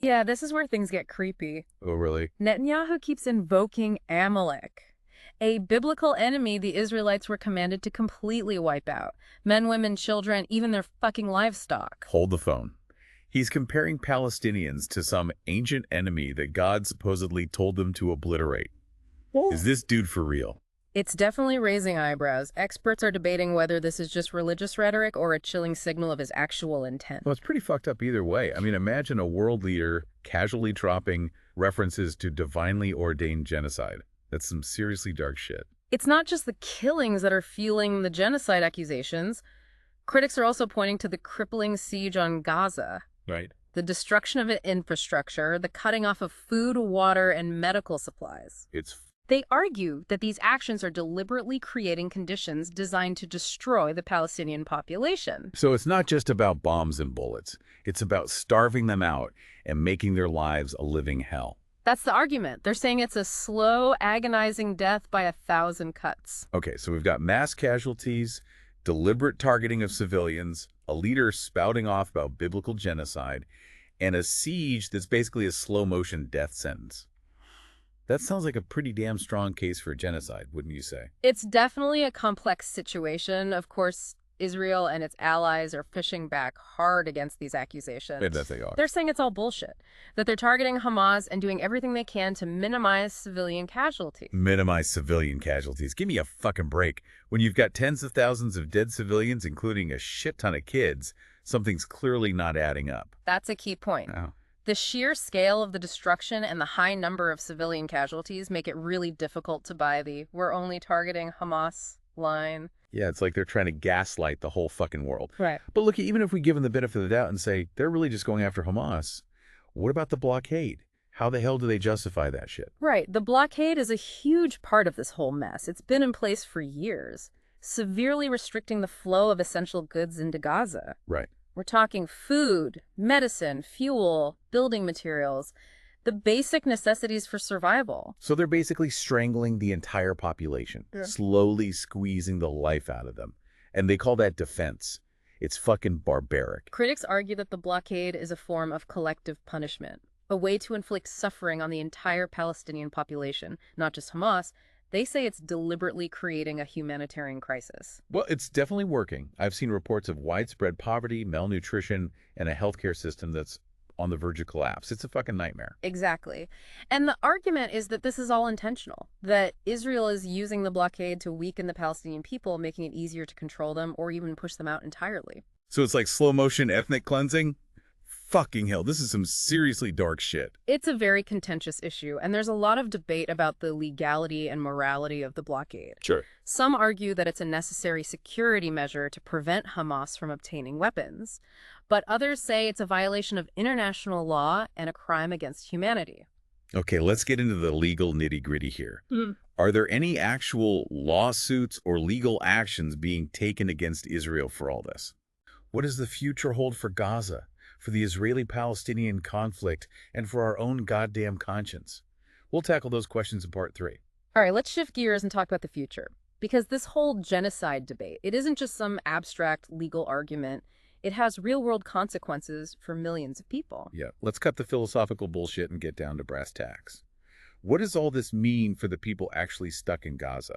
Yeah, this is where things get creepy. Oh, really? Netanyahu keeps invoking Amalek, a biblical enemy the Israelites were commanded to completely wipe out. Men, women, children, even their fucking livestock. Hold the phone. He's comparing Palestinians to some ancient enemy that God supposedly told them to obliterate. Is this dude for real? It's definitely raising eyebrows. Experts are debating whether this is just religious rhetoric or a chilling signal of his actual intent. Well, it's pretty fucked up either way. I mean, imagine a world leader casually dropping references to divinely ordained genocide. That's some seriously dark shit. It's not just the killings that are fueling the genocide accusations. Critics are also pointing to the crippling siege on Gaza, Right. the destruction of infrastructure, the cutting off of food, water, and medical supplies. It's They argue that these actions are deliberately creating conditions designed to destroy the Palestinian population. So it's not just about bombs and bullets. It's about starving them out and making their lives a living hell. That's the argument. They're saying it's a slow, agonizing death by 1,000 cuts. Okay, so we've got mass casualties, deliberate targeting of civilians, a leader spouting off about biblical genocide, and a siege that's basically a slow-motion death sentence. That sounds like a pretty damn strong case for genocide, wouldn't you say? It's definitely a complex situation. Of course, Israel and its allies are pushing back hard against these accusations. I bet they are. They're saying it's all bullshit, that they're targeting Hamas and doing everything they can to minimize civilian casualties. Minimize civilian casualties. Give me a fucking break. When you've got tens of thousands of dead civilians, including a shit ton of kids, something's clearly not adding up. That's a key point. Oh. The sheer scale of the destruction and the high number of civilian casualties make it really difficult to buy the "we're only targeting Hamas" line. Yeah, it's like they're trying to gaslight the whole fucking world. Right. But look, even if we give them the benefit of the doubt and say they're really just going after Hamas, what about the blockade? How the hell do they justify that shit? Right. The blockade is a huge part of this whole mess. It's been in place for years, severely restricting the flow of essential goods into Gaza. Right. We're talking food, medicine, fuel, building materials, the basic necessities for survival. So they're basically strangling the entire population, slowly squeezing the life out of them. And they call that defense. It's fucking barbaric. Critics argue that the blockade is a form of collective punishment, a way to inflict suffering on the entire Palestinian population, not just Hamas. They say it's deliberately creating a humanitarian crisis. Well, it's definitely working. I've seen reports of widespread poverty, malnutrition, and a healthcare system that's on the verge of collapse. It's a fucking nightmare. Exactly. And the argument is that this is all intentional, that Israel is using the blockade to weaken the Palestinian people, making it easier to control them or even push them out entirely. So it's like slow motion ethnic cleansing? Fucking hell, this is some seriously dark shit. It's a very contentious issue, and there's a lot of debate about the legality and morality of the blockade. Sure. Some argue that it's a necessary security measure to prevent Hamas from obtaining weapons, but others say it's a violation of international law and a crime against humanity. Okay, let's get into the legal nitty-gritty here. Are there any actual lawsuits or legal actions being taken against Israel for all this? What does the future hold for Gaza, for the Israeli-Palestinian conflict, and for our own goddamn conscience? We'll tackle those questions in part 3. All right, let's shift gears and talk about the future. Because this whole genocide debate, it isn't just some abstract legal argument. It has real-world consequences for millions of people. Yeah, let's cut the philosophical bullshit and get down to brass tacks. What does all this mean for the people actually stuck in Gaza?